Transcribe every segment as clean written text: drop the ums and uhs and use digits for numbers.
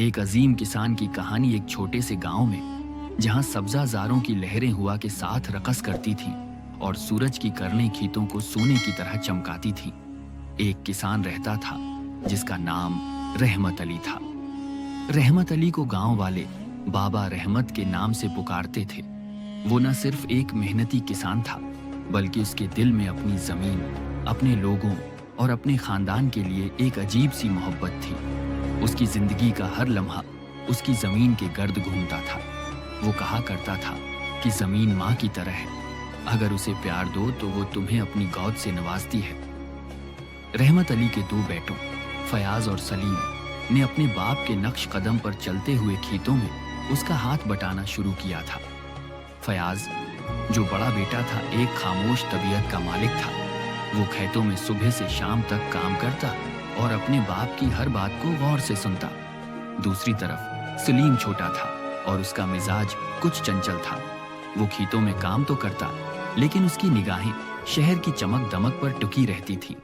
एक अजीम किसान की कहानी एक छोटे से गांव में, जहां सब्जाजारों की लहरें हुआ के साथ रकस करती थीं और सूरज की किरणें खेतों को सोने की तरह चमकाती थीं। एक किसान रहता था जिसका नाम रहमत अली था। रहमत अली को गांव वाले बाबा रहमत के नाम से पुकारते थे। वो न सिर्फ एक मेहनती किसान था, बल्कि उसके दिल में अपनी जमीन, अपने लोगों और अपने खानदान के लिए एक अजीब सी मोहब्बत थी। उसकी जिंदगी का हर लम्हा उसकी जमीन के गर्द घूमता था। वो कहा करता था कि जमीन माँ की तरह है, अगर उसे प्यार दो तो वो तुम्हें अपनी गोद से नवाजती है। रहमत अली के दो बेटों फयाज और सलीम ने अपने बाप के नक्श कदम पर चलते हुए खेतों में उसका हाथ बटाना शुरू किया था। फयाज, जो बड़ा बेटा था, एक खामोश तबीयत का मालिक था। वो खेतों में सुबह से शाम तक काम करता और अपने बाप की हर बात को गौर से सुनता। दूसरी तरफ सलीम छोटा था और उसका मिजाज कुछ चंचल था। वो खेतों में काम तो करता, लेकिन उसकी निगाहें शहर की चमक दमक पर टिकी रहती थीं।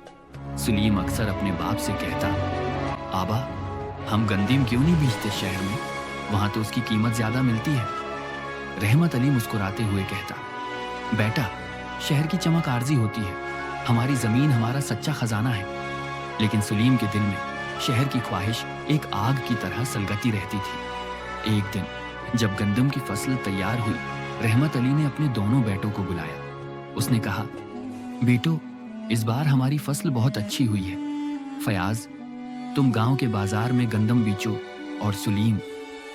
सलीम अक्सर अपने बाप से कहता, आबा, हम गंदम क्यों नहीं बेचते शहर में, वहां तो उसकी कीमत ज्यादा मिलती है। रहमत अली मुस्कुराते हुए कहता, बेटा, शहर की चमक आर्जी होती है, हमारी जमीन हमारा सच्चा खजाना है। लेकिन सलीम के दिल में शहर की ख्वाहिश एक आग की तरह सलगती रहती थी। एक दिन जब गंदम की फसल तैयार हुई, रहमत अली ने अपने दोनों बेटों को बुलाया। उसने कहा, बेटो, इस बार हमारी फसल बहुत अच्छी हुई है। फयाज, तुम गांव के बाजार में गंदम बेचो, और सलीम,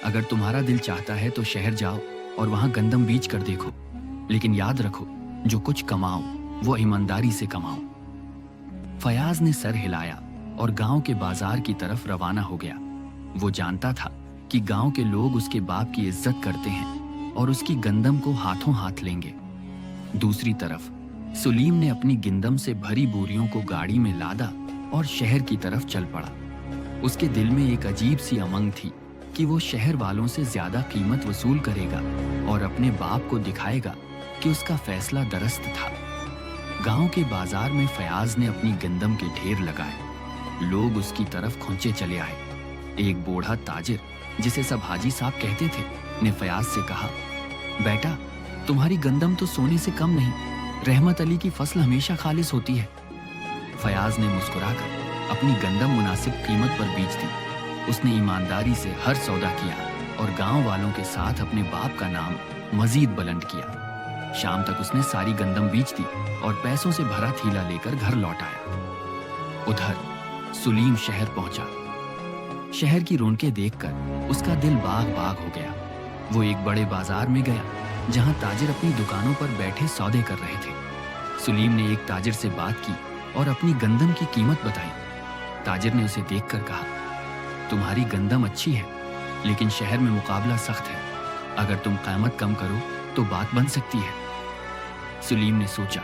अगर तुम्हारा दिल चाहता है तो शहर जाओ और वहां गंदम बीच कर देखो, लेकिन याद रखो, जो कुछ कमाओ वो ईमानदारी से कमाओ। फयाज ने सर हिलाया और गांव के बाजार की तरफ रवाना हो गया। वो जानता था कि गांव के लोग उसके बाप की इज्जत करते हैं और उसकी गंदम को हाथों हाथ लेंगे। दूसरी तरफ सलीम ने अपनी गिंदम से भरी बोरियों को गाड़ी में लादा और शहर की तरफ चल पड़ा। उसके दिल में एक अजीब सी उमंग थी कि वो शहर वालों से ज्यादा कीमत वसूल करेगा और अपने बाप को दिखाएगा कि उसका फैसला दुरुस्त था। गांव के बाजार में फयाज ने अपनी गंदम के ढेर लगाए। लोग उसकी तरफ खुंचे चले आए। एक बूढ़ा ताजिर, जिसे सब हाजी साहब कहते थे, ने फयाज से कहा, बेटा, तुम्हारी गंदम तो सोने से कम नहीं, रहमत अली की फसल हमेशा खालिस होती है। फयाज ने मुस्कुराकर अपनी गंदम मुनासिब कीमत पर बेच दी। उसने ईमानदारी से हर सौदा किया और गांव वालों के साथ अपने बाप का नाम मजीद बुलंद किया। शाम तक उसने सारी गंदम बेच दी और पैसों से भरा थैला लेकर घर लौट आया। उधर सलीम शहर पहुंचा। शहर की रौनकें देखकर उसका दिल बाग बाग हो गया। वो एक बड़े बाजार में गया, जहां ताजिर अपनी दुकानों पर बैठे सौदे कर रहे थे। सलीम ने एक ताजिर से बात की और अपनी गंदम की कीमत बताई। ताजिर ने उसे देखकर कहा, तुम्हारी गंदम अच्छी है, लेकिन शहर में मुकाबला सख्त है। अगर तुम कीमत कम करो तो बात बन सकती है। सलीम ने सोचा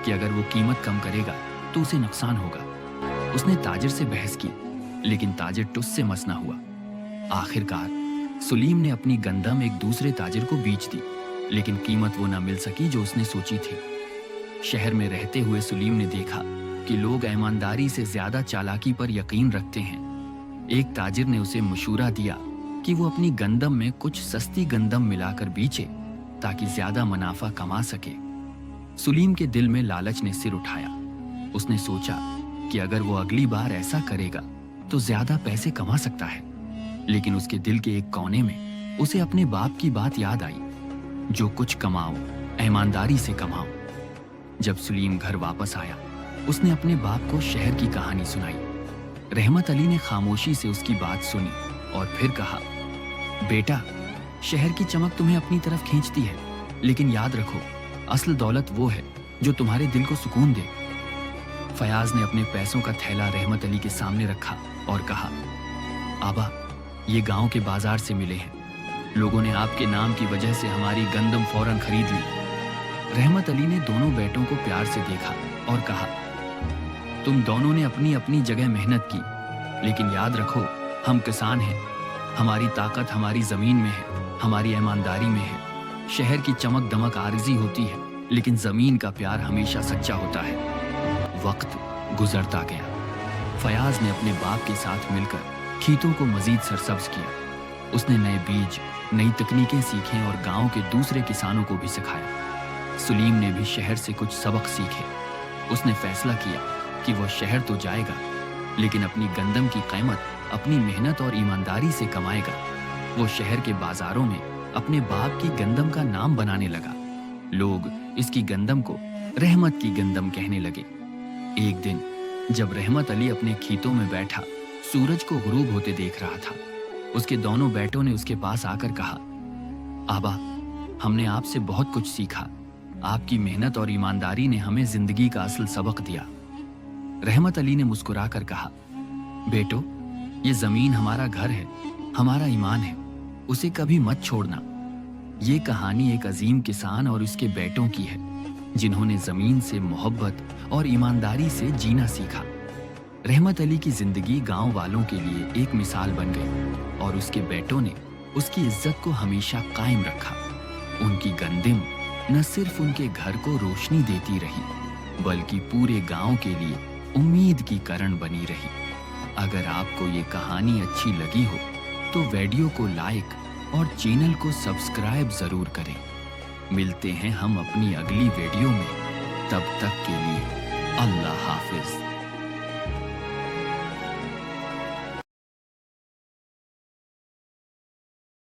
कि अगर वो कीमत कम करेगा तो उसे नुकसान होगा। उसने ताजिर से बहस की, लेकिन ताजिर टुस से मस न हुआ। आखिरकार सलीम ने अपनी गंदम एक दूसरे ताजिर को बेच दी, लेकिन कीमत वो न मिल सकी जो उसने सोची थी। शहर में रहते हुए सलीम ने देखा कि लोग ईमानदारी से ज्यादा चालाकी पर यकीन रखते हैं। एक ताजिर ने उसे मशूरा दिया कि वो अपनी गंदम में कुछ सस्ती गंदम मिलाकर बेचे ताकि ज्यादा मुनाफा कमा सके। सलीम के दिल में लालच ने सिर उठाया। उसने सोचा कि अगर वो अगली बार ऐसा करेगा तो ज्यादा पैसे कमा सकता है। लेकिन उसके दिल के एक कोने में उसे अपने बाप की बात याद आई, जो कुछ कमाओ ईमानदारी से कमाओ। जब सलीम घर वापस आया, उसने अपने बाप को शहर की कहानी सुनाई। रहमत अली ने खामोशी से उसकी बात सुनी और फिर कहा, बेटा, शहर की चमक तुम्हें अपनी तरफ खींचती है, लेकिन याद रखो, असल दौलत वो है जो तुम्हारे दिल को सुकून दे। फयाज ने अपने पैसों का थैला रहमत अली के सामने रखा और कहा, आबा, ये गांव के बाजार से मिले हैं। लोगों ने आपके नाम की वजह से हमारी गंदम फौरन खरीद ली। रहमत अली ने दोनों बेटों को प्यार से देखा और कहा, तुम दोनों ने अपनी अपनी जगह मेहनत की, लेकिन याद रखो, हम किसान हैं। हमारी ताकत हमारी जमीन में है, हमारी ईमानदारी में है। शहर की चमक दमक आर्जी होती है, लेकिन जमीन का प्यार हमेशा सच्चा होता है। वक्त गुजरता गया। फयाज ने अपने बाप के साथ मिलकर खेतों को मजीद सरसब्ज किया। उसने नए बीज, नई तकनीकें सीखें और गांव के दूसरे किसानों को भी सिखाया। सलीम ने भी शहर से कुछ सबक सीखे। उसने फैसला किया कि वो शहर तो जाएगा, लेकिन अपनी गंदम की कीमत अपनी मेहनत और ईमानदारी से कमाएगा। वो शहर के बाजारों में अपने बाप की गंदम का नाम बनाने लगा। लोग इसकी गंदम को रहमत की गंदम कहने लगे। एक दिन जब रहमत अली अपने खेतों में बैठा सूरज को गुरूब होते देख रहा था, उसके दोनों बेटों ने उसके पास आकर कहा, आबा, हमने आपसे बहुत कुछ सीखा। आपकी मेहनत और ईमानदारी ने हमें जिंदगी का असल सबक दिया। रहमत अली ने मुस्कुराकर कहा, बेटो, ये जमीन हमारा घर है, हमारा ईमान है, उसे कभी मत छोड़ना। ये कहानी एक अजीम किसान और उसके बेटों की है, जिन्होंने जमीन से मोहब्बत और ईमानदारी से जीना सीखा। रहमत अली की जिंदगी गांव वालों के लिए एक मिसाल बन गई और उसके बेटों ने उसकी इज्जत को हमेशा कायम रखा। उनकी गंदम न सिर्फ उनके घर को रोशनी देती रही, बल्कि पूरे गांव के लिए उम्मीद की किरण बनी रही। अगर आपको ये कहानी अच्छी लगी हो तो वीडियो को लाइक और चैनल को सब्सक्राइब जरूर करें। मिलते हैं हम अपनी अगली वीडियो में, तब तक के लिए अल्लाह हाफिज।